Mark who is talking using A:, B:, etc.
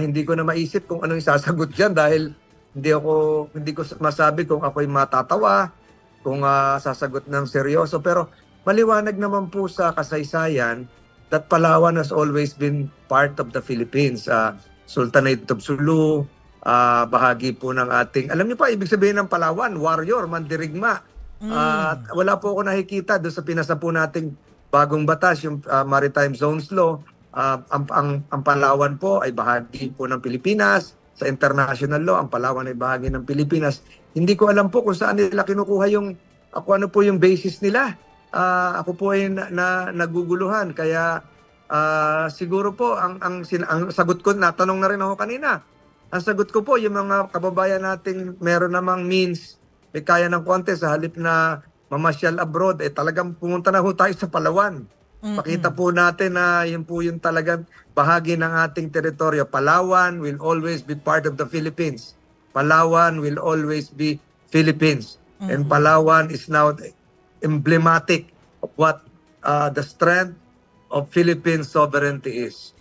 A: hindi ko na maisip kung anong isasagot diyan dahil hindi ko masabi kung ako'y matatawa, kung sasagot ng seryoso. Pero maliwanag naman po sa kasaysayan that Palawan has always been part of the Philippines. Sultanate of Sulu, bahagi po ng ating, alam niyo pa, ibig sabihin ng Palawan, warrior, mandirigma. At wala po ako nakikita doon sa pinasa po nating bagong batas, yung Maritime Zones Law. Ang Palawan po ay bahagi po ng Pilipinas. Sa international law, ang Palawan ay bahagi ng Pilipinas. Hindi ko alam po kung saan nila kinukuha kung ano po yung basis nila. Ako po ay naguguluhan. Kaya siguro po, ang sagot ko, natanong na rin ako kanina. Ang sagot ko po, yung mga kababayan nating meron namang means, may kaya ng konti sa halip na mamasyal abroad, talagang pumunta na ho tayo sa Palawan. Pakita po natin na yun po yung talagang bahagi ng ating teritoryo. Palawan will always be part of the Philippines. Palawan will always be Philippines. And Palawan is now emblematic of what the strength of Philippine sovereignty is.